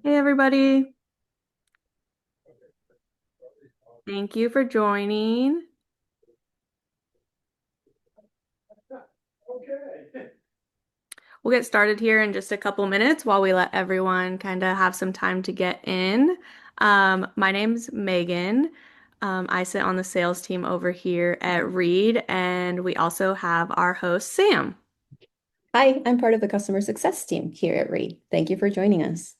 Hey, everybody. Thank you for joining. We'll get started here in just a couple minutes while we let everyone kind of have some time to get in. My name's Megan. I sit on the sales team over here at Reed, and we also have our host, Sam. Hi, I'm part of the customer success team here at Reed. Thank you for joining us.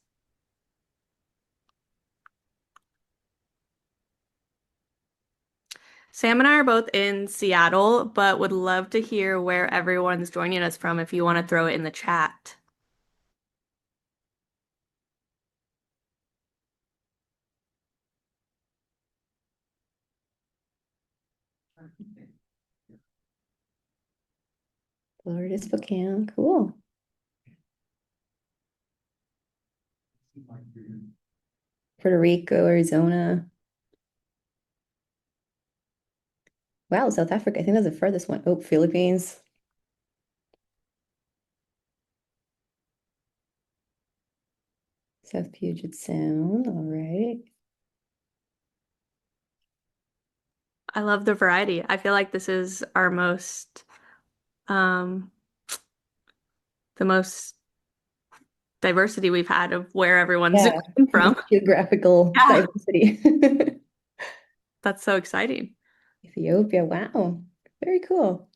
Sam and I are both in Seattle, but would love to hear where everyone's joining us from if you want to throw it in the chat. Florida Spokane, cool. Puerto Rico, Arizona. Wow, South Africa. I think that's the furthest one. Oh, Philippines. South Puget Sound. All right. I love the variety. I feel like this is our um, the most diversity we've had of where everyone's Yeah, zooming from. most geographical Yeah, diversity. that's so exciting. Ethiopia. Wow. Very cool.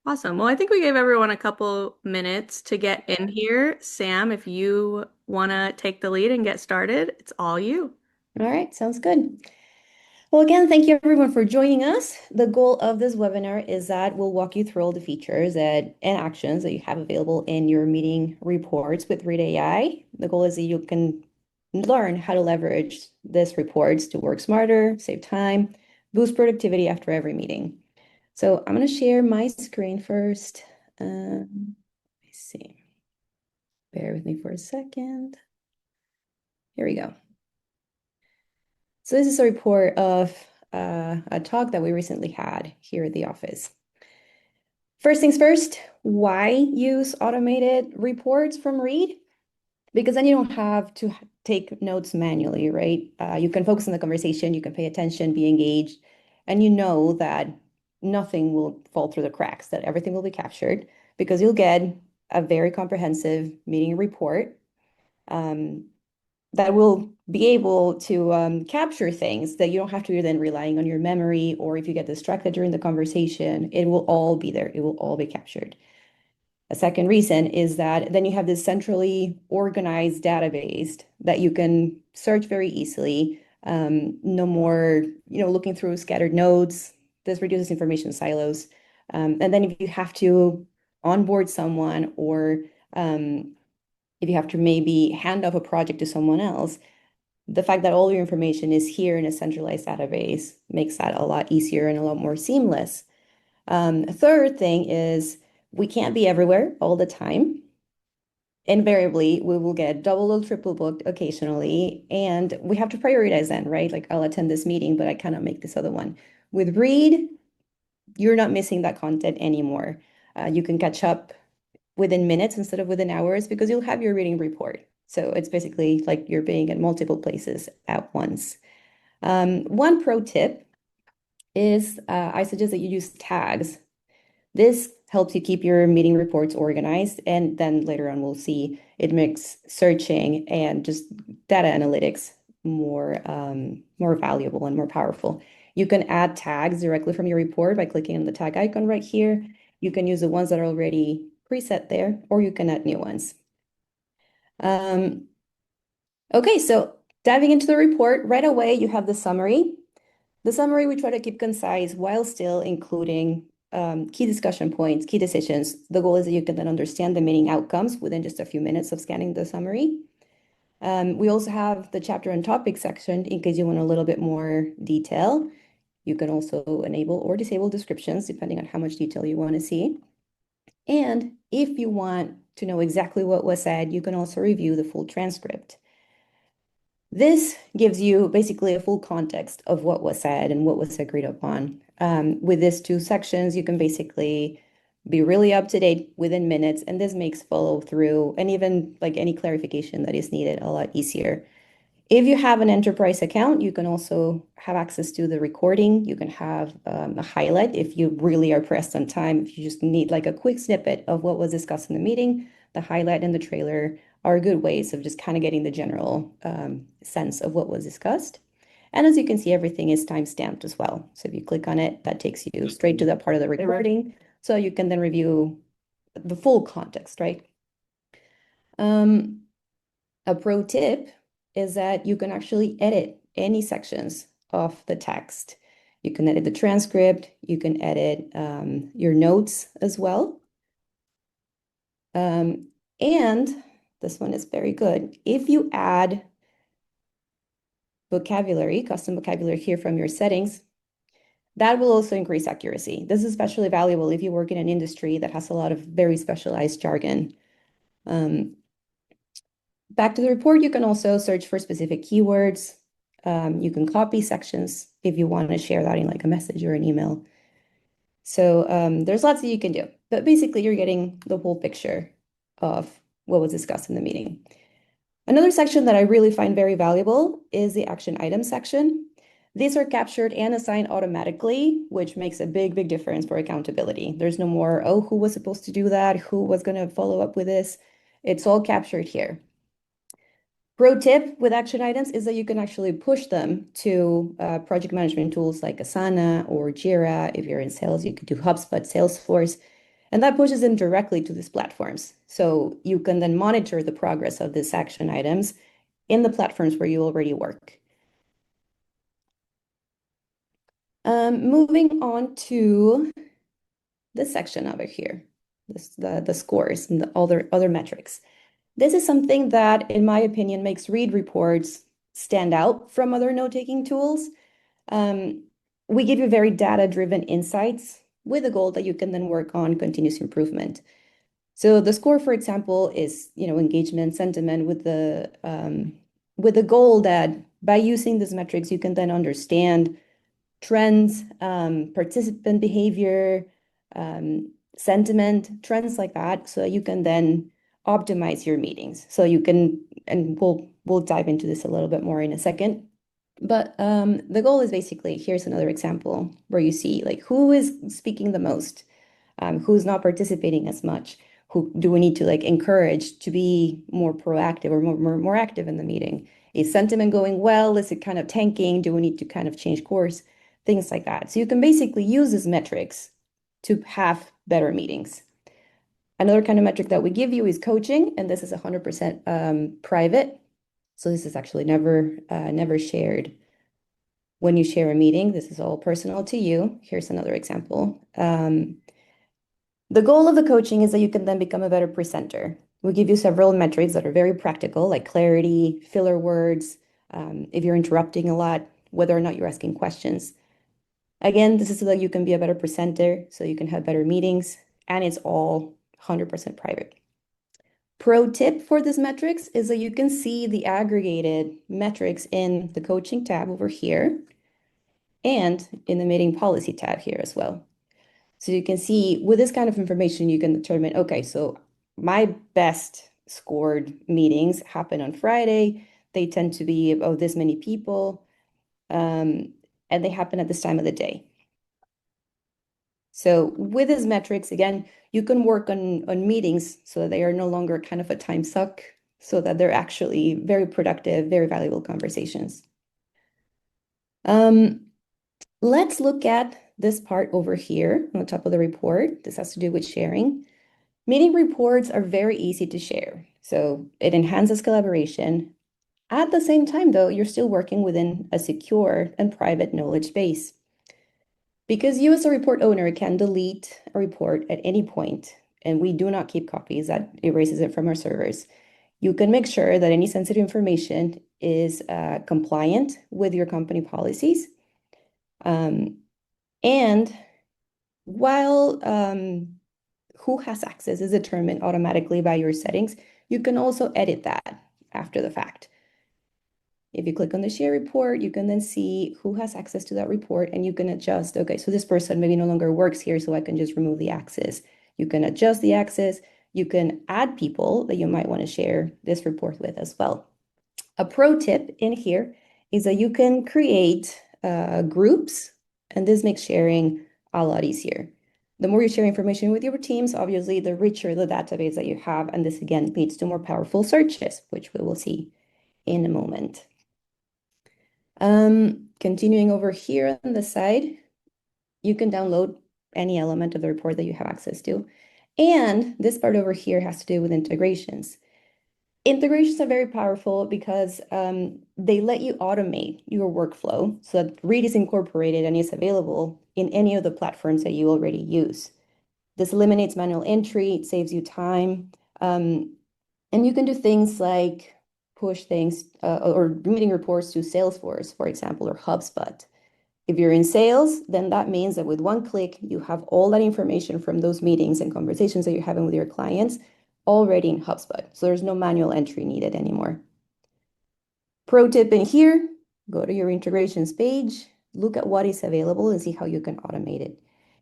Awesome. Well, I think we gave everyone a couple minutes to get in here. Sam, if you want to take the lead and get started, it's all you. All right, sounds good. Well, again, thank you everyone for joining us. The goal of this webinar is that we'll walk you through all the features and actions that you have available in your meeting reports with Read AI. The goal is that you can learn how to leverage these reports to work smarter, save time, boost productivity after every meeting. So I'm going to share my screen first. Let me see. Bear with me for a second. Here we go. So this is a report of a talk that we recently had here at the office. First things first, why use automated reports from Reed? Because then you don't have to take notes manually, right? You can focus on the conversation, you can pay attention, be engaged, and you know that nothing will fall through the cracks, that everything will be captured because you'll get a very comprehensive meeting report. That will be able to capture things that you don't have to be then relying on your memory, or if you get distracted during the conversation, it will all be there. It will all be captured. A second reason is that then you have this centrally organized database that you can search very easily. No more, looking through scattered nodes. This reduces information silos. And then if you have to onboard someone or if you have to maybe hand off a project to someone else, the fact that all your information is here in a centralized database makes that a lot easier and a lot more seamless. Third thing is we can't be everywhere all the time. Invariably, we will get double or triple booked occasionally, and we have to prioritize then, right? Like I'll attend this meeting, but I cannot make this other one. With Read, you're not missing that content anymore. You can catch up within minutes instead of within hours because you'll have your reading report. So it's basically like you're being at multiple places at once. One pro tip is I suggest that you use tags. This helps you keep your meeting reports organized, and then later on we'll see it makes searching and just data analytics more valuable and more powerful. You can add tags directly from your report by clicking on the tag icon right here. You can use the ones that are already preset there, or you can add new ones. Okay, so diving into the report, right away you have the summary. The summary we try to keep concise while still including key discussion points, key decisions. The goal is that you can then understand the meeting outcomes within just a few minutes of scanning the summary. We also have the chapter and topic section in case you want a little bit more detail. You can also enable or disable descriptions depending on how much detail you want to see. And if you want to know exactly what was said, you can also review the full transcript. This gives you basically a full context of what was said and what was agreed upon. With these two sections, you can basically be really up to date within minutes, and this makes follow through and even like any clarification that is needed a lot easier. If you have an enterprise account, you can also have access to the recording. You can have a highlight if you really are pressed on time. If you just need like a quick snippet of what was discussed in the meeting, the highlight and the trailer are good ways of just kind of getting the general sense of what was discussed. And as you can see, everything is time-stamped as well. So if you click on it, that takes you straight to that part of the recording. So you can then review the full context, right? Um, a pro tip is that you can actually edit any sections of the text. You can edit the transcript, you can edit your notes as well. Um, and this one is very good. If you add vocabulary, custom vocabulary here from your settings, that will also increase accuracy. This is especially valuable if you work in an industry that has a lot of very specialized jargon. Um, Back to the report, you can also search for specific keywords. You can copy sections if you want to share that in like a message or an email. So there's lots that you can do, but basically you're getting the whole picture of what was discussed in the meeting. Another section that I really find very valuable is the action item section. These are captured and assigned automatically, which makes a big, big difference for accountability. There's no more, oh, who was supposed to do that? Who was going to follow up with this? It's all captured here. Pro tip with action items is that you can actually push them to project management tools like Asana or Jira. If you're in sales, you could do HubSpot, Salesforce, and that pushes them directly to these platforms. So you can then monitor the progress of these action items in the platforms where you already work. Moving on to this section over here, the scores and the other metrics. This is something that, in my opinion, makes Read reports stand out from other note-taking tools. Um, we give you very data-driven insights with a goal that you can then work on continuous improvement. So the score, for example, is engagement, sentiment with the goal that by using these metrics, you can then understand trends, participant behavior, sentiment, trends like that, so that you can then optimize your meetings. So you can, and we'll dive into this a little bit more in a second. But the goal is basically, here's another example where you see like who is speaking the most, who's not participating as much, who do we need to like encourage to be more proactive or more active in the meeting? Is sentiment going well? Is it kind of tanking? Do we need to kind of change course? Things like that. So you can basically use these metrics to have better meetings. Another kind of metric that we give you is coaching, and this is 100% private. So this is actually never shared. When you share a meeting, this is all personal to you. Here's another example. The goal of the coaching is that you can then become a better presenter. We give you several metrics that are very practical, like clarity, filler words, if you're interrupting a lot, whether or not you're asking questions. Again, this is so that you can be a better presenter, so you can have better meetings, and it's all 100% private. Pro tip for these metrics is that you can see the aggregated metrics in the coaching tab over here and in the meeting policy tab here as well. So you can see with this kind of information, you can determine, okay, so my best scored meetings happen on Friday. They tend to be about this many people, and they happen at this time of the day. So with these metrics, again, you can work on meetings so that they are no longer kind of a time suck, so that they're actually very productive, very valuable conversations. Let's look at this part over here on the top of the report. This has to do with sharing. Meeting reports are very easy to share, so it enhances collaboration. At the same time, though, you're still working within a secure and private knowledge base. Because you as a report owner can delete a report at any point, and we do not keep copies, that erases it from our servers. You can make sure that any sensitive information is compliant with your company policies. Um, and while who has access is determined automatically by your settings, you can also edit that after the fact. If you click on the share report, you can then see who has access to that report and you can adjust, okay, so this person maybe no longer works here, so I can just remove the access. You can adjust the access. You can add people that you might want to share this report with as well. A pro tip in here is that you can create groups, and this makes sharing a lot easier. The more you share information with your teams, obviously, the richer the database that you have. And this again leads to more powerful searches, which we will see in a moment. Continuing over here on the side, you can download any element of the report that you have access to. And this part over here has to do with integrations. Integrations are very powerful because they let you automate your workflow so that Read is incorporated and is available in any of the platforms that you already use. This eliminates manual entry, it saves you time, and you can do things like push things or meeting reports to Salesforce, for example, or HubSpot. If you're in sales, then that means that with one click, you have all that information from those meetings and conversations that you're having with your clients already in HubSpot. So there's no manual entry needed anymore. Pro tip in here, go to your integrations page, look at what is available and see how you can automate it.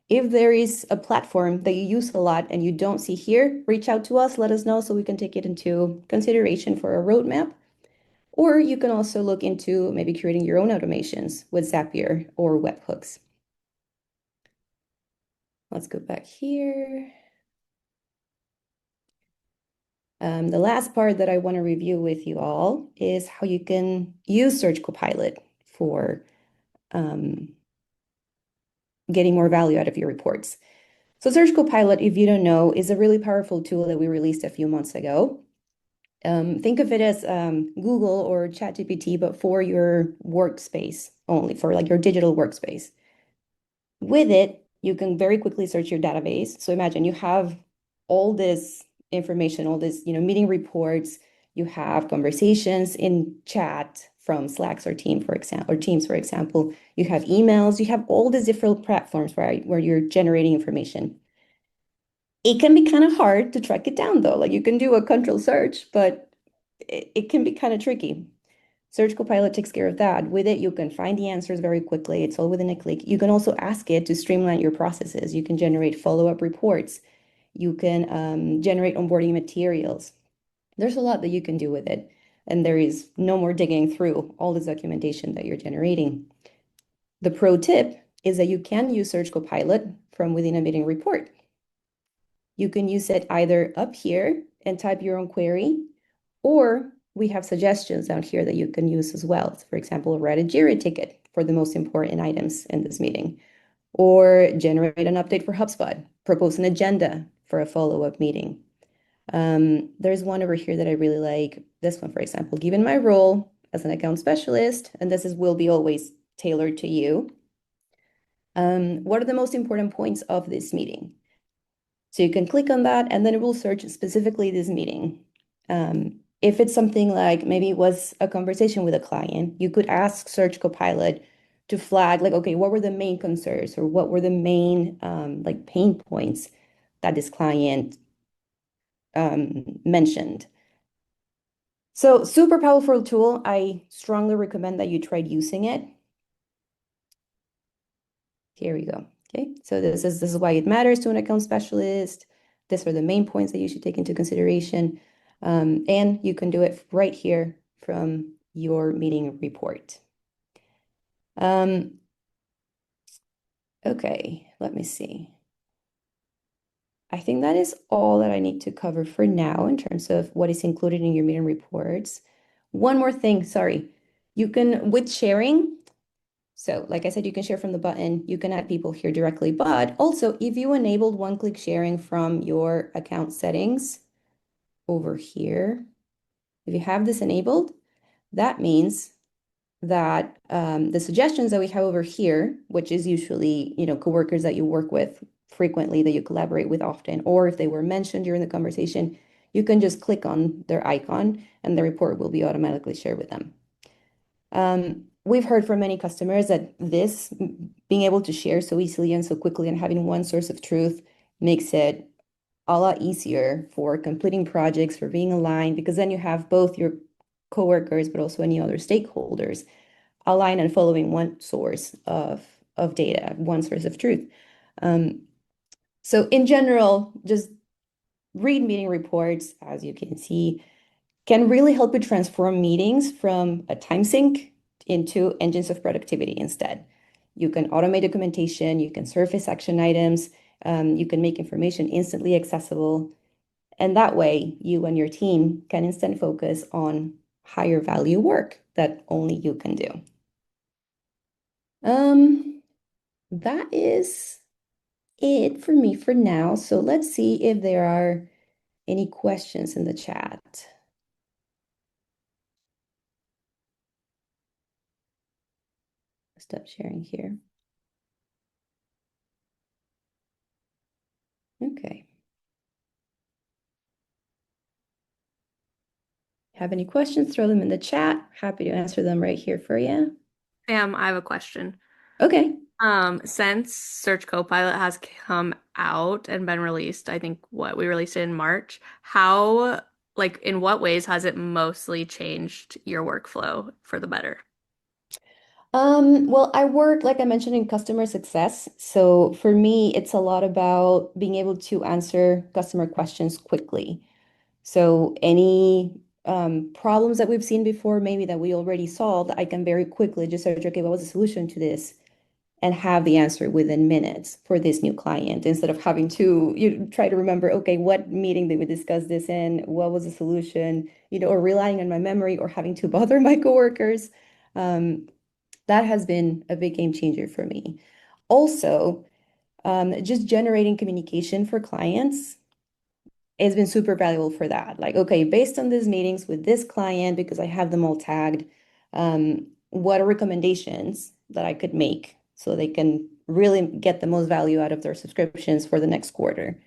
If there is a platform that you use a lot and you don't see here, reach out to us, let us know so we can take it into consideration for a roadmap. Or you can also look into maybe creating your own automations with Zapier or webhooks. Let's go back here. The last part that I want to review with you all is how you can use Search Copilot for getting more value out of your reports. So Search Copilot, if you don't know, is a really powerful tool that we released a few months ago. Think of it as Google or ChatGPT, but for your workspace only, for like your digital workspace. With it, you can very quickly search your database. So imagine you have all this information, all this, meeting reports, you have conversations in chat from Slacks or Teams, for example. You have emails, you have all these different platforms where you're generating information. It can be kind of hard to track it down though. Like you can do a control search, but it can be kind of tricky. Search Copilot takes care of that. With it, you can find the answers very quickly. It's all within a click. You can also ask it to streamline your processes. You can generate follow-up reports. You can generate onboarding materials. There's a lot that you can do with it. And there is no more digging through all this documentation that you're generating. The pro tip is that you can use Search Copilot from within a meeting report. You can use it either up here and type your own query, or we have suggestions down here that you can use as well. For example, write a Jira ticket for the most important items in this meeting, or generate an update for HubSpot, propose an agenda for a follow-up meeting. There's one over here that I really like. This one, for example, given my role as an account specialist, and will be always tailored to you. What are the most important points of this meeting? So you can click on that and then it will search specifically this meeting. If it's something like maybe it was a conversation with a client, you could ask Search Copilot to flag like, okay, what were the main concerns or what were the main like pain points that this client mentioned. So super powerful tool. I strongly recommend that you try using it. Here we go. Okay, so this is why it matters to an account specialist. These are the main points that you should take into consideration. And you can do it right here from your meeting report. Okay, let me see. I think that is all that I need to cover for now in terms of what is included in your meeting reports. One more thing, sorry. You can, with sharing, so like I said, you can share from the button, you can add people here directly, but also if you enabled one-click sharing from your account settings over here, if you have this enabled, that means that the suggestions that we have over here, which is usually, coworkers that you work with frequently, that you collaborate with often, or if they were mentioned during the conversation, you can just click on their icon and the report will be automatically shared with them. We've heard from many customers that this being able to share so easily and so quickly and having one source of truth makes it a lot easier for completing projects, for being aligned, because then you have both your coworkers, but also any other stakeholders aligned and following one source of data, one source of truth. Um, so in general, just read meeting reports, as you can see, can really help you transform meetings from a time sink into engines of productivity instead. You can automate documentation, you can surface action items, you can make information instantly accessible. And that way, you and your team can instead focus on higher value work that only you can do. That is it for me for now. So let's see if there are any questions in the chat. Stop sharing here. Okay. Have any questions, throw them in the chat. Happy to answer them right here for you. Sam, I have a question. Okay. Since Search Copilot has come out and been released, I think what we released it in March, like, in what ways has it mostly changed your workflow for the better? Well, I work, like I mentioned, in customer success. So for me, it's a lot about being able to answer customer questions quickly. So any problems that we've seen before, maybe that we already solved, I can very quickly just search, okay, what was the solution to this? And have the answer within minutes for this new client instead of having to you try to remember, okay, what meeting did we discuss this in? What was the solution? Or relying on my memory or having to bother my coworkers. Um, that has been a big game changer for me. Also, just generating communication for clients has been super valuable for that. Like, okay, based on these meetings with this client, because I have them all tagged, what are recommendations that I could make so they can really get the most value out of their subscriptions for the next quarter?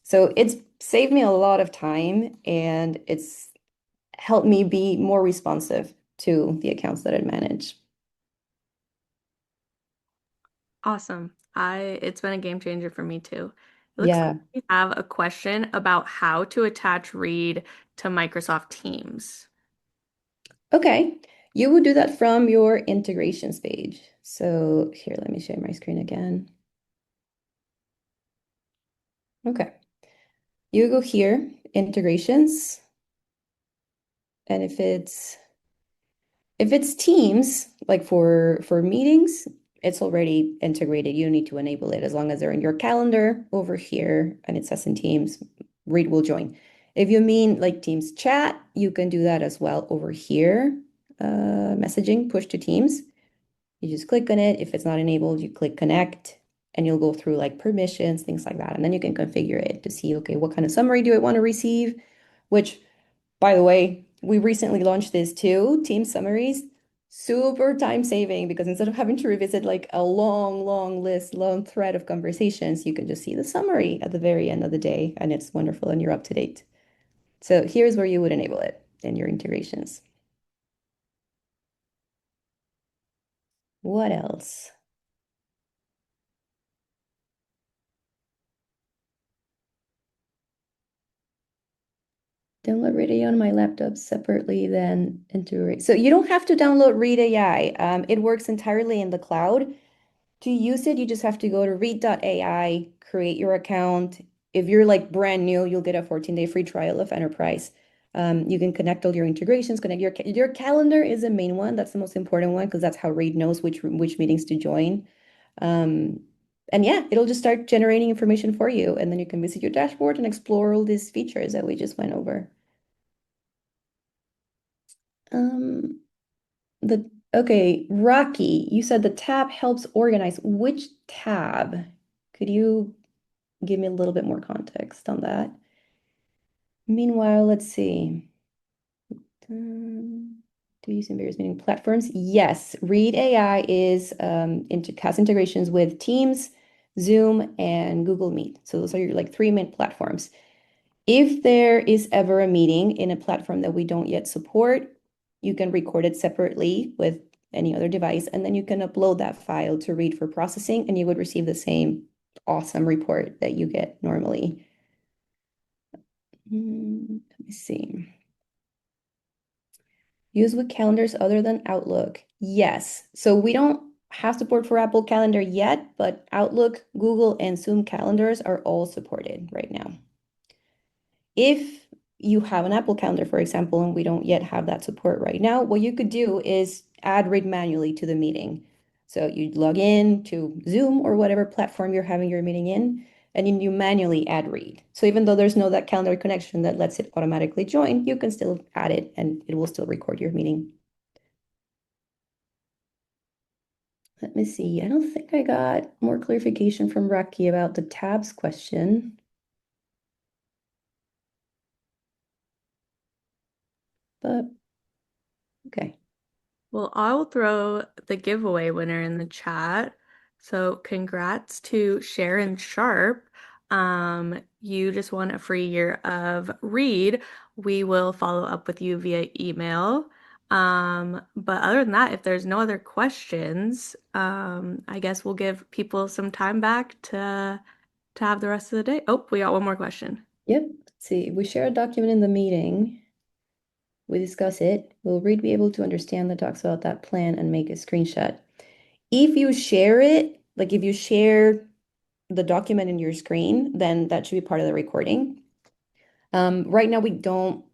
So it's saved me a lot of time and it's helped me be more responsive to the accounts that I manage. Awesome. It's been a game changer for me too. It looks like Yeah. we have a question about how to attach Read to Microsoft Teams. Okay. You would do that from your integrations page. So here, let me share my screen again. Okay. You go here, integrations, and if it's Teams, like for meetings, it's already integrated. You don't need to enable it as long as they're in your calendar over here and it says in Teams, Read will join. If you mean like Teams chat, you can do that as well over here. Messaging, push to Teams. You just click on it. If it's not enabled, you click connect and you'll go through like permissions, things like that. And then you can configure it to see, okay, what kind of summary do I want to receive? Which, by the way, we recently launched this too, team summaries. Super time saving because instead of having to revisit like a long, long list, long thread of conversations, you can just see the summary at the very end of the day and it's wonderful and you're up to date. So here's where you would enable it in your integrations. What else? Download Read AI on my laptop separately, then integrate. So you don't have to download Read AI. It works entirely in the cloud. To use it, you just have to go to read.ai, create your account. If you're like brand new, you'll get a 14-day free trial of Enterprise. You can connect all your integrations, connect your calendar is the main one. That's the most important one because that's how Read knows which meetings to join. Um, and yeah, it'll just start generating information for you, and then you can visit your dashboard and explore all these features that we just went over. Um, okay, Rocky, you said the tab helps organize. Which tab? Could you give me a little bit more context on that? Meanwhile, let's see. Do you use in various meeting platforms? Yes, Read AI has integrations with Teams, Zoom, and Google Meet. So those are your like three main platforms. If there is ever a meeting in a platform that we don't yet support, you can record it separately with any other device, and then you can upload that file to read for processing, and you would receive the same awesome report that you get normally. Let me see. Use with calendars other than Outlook. Yes. So we don't have support for Apple Calendar yet, but Outlook, Google, and Zoom calendars are all supported right now. If you have an Apple Calendar, for example, and we don't yet have that support right now, what you could do is add read manually to the meeting. So you log in to Zoom or whatever platform you're having your meeting in, and then you manually add read. So even though there's no that calendar connection that lets it automatically join, you can still add it and it will still record your meeting. Let me see. I don't think I got more clarification from Rocky about the tabs question, but okay. Well, I'll throw the giveaway winner in the chat. So congrats to Sharon Sharp. You just won a free year of Read. We will follow up with you via email. But other than that, if there's no other questions, I guess we'll give people some time back to have the rest of the day. Oh, we got one more question. Yep. Let's see. If we share a document in the meeting, we discuss it, will Reed be able to understand the talks about that plan and make a screenshot? If you share it, like if you share the document in your screen, then that should be part of the recording. Right now, we don't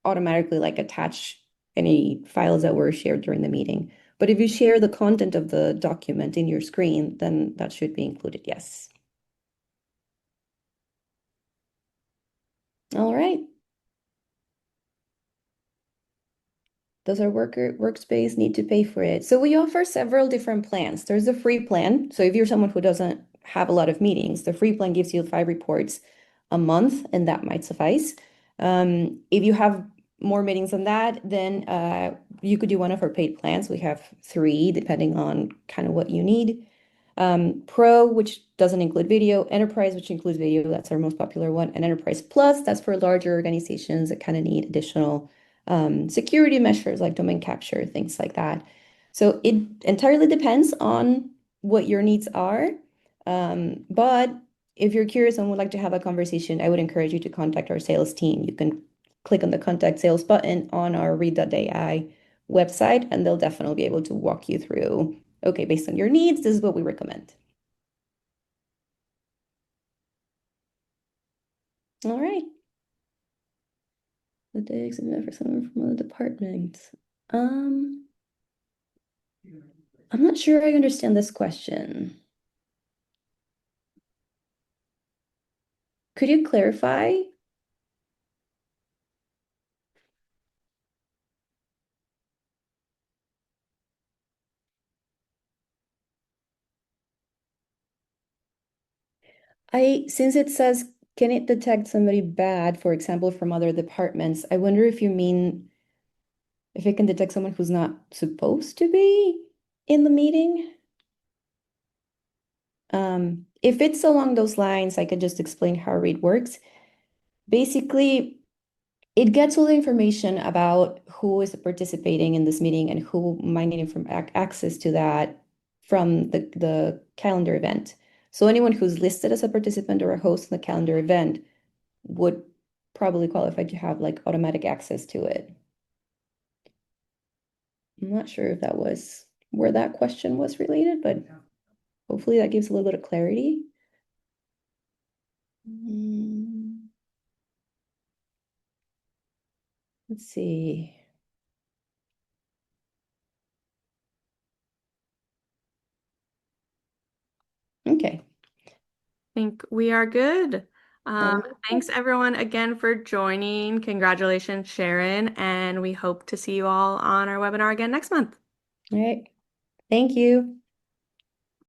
automatically like attach any files that were shared during the meeting. But if you share the content of the document in your screen, then that should be included, yes. All right. Does our workspace need to pay for it? So we offer several different plans. There's a free plan. So if you're someone who doesn't have a lot of meetings, the free plan gives you 5 reports a month, and that might suffice. If you have more meetings than that, then you could do one of our paid plans. We have three, depending on kind of what you need. Pro, which doesn't include video, Enterprise, which includes video, that's our most popular one, and Enterprise Plus, that's for larger organizations that kind of need additional security measures like domain capture, things like that. So it entirely depends on what your needs are. But if you're curious and would like to have a conversation, I would encourage you to contact our sales team. You can click on the contact sales button on our read.ai website, and they'll definitely be able to walk you through, okay, based on your needs, this is what we recommend. All right. The day exhibit for someone from other departments. Um, I'm not sure I understand this question. Could you clarify? Since it says, can it detect somebody bad, for example, from other departments? I wonder if you mean if it can detect someone who's not supposed to be in the meeting. If it's along those lines, I could just explain how Read works. Basically, it gets all the information about who is participating in this meeting and who might need access to that from the calendar event. So anyone who's listed as a participant or a host in the calendar event would probably qualify to have like automatic access to it. I'm not sure if that was where that question was related, but hopefully that gives a little bit of clarity. Mm, let's see. Okay. Think we are good. All Thanks everyone again for joining. Congratulations, Sharon, and we hope to see you all on our webinar again next month. right. Thank you.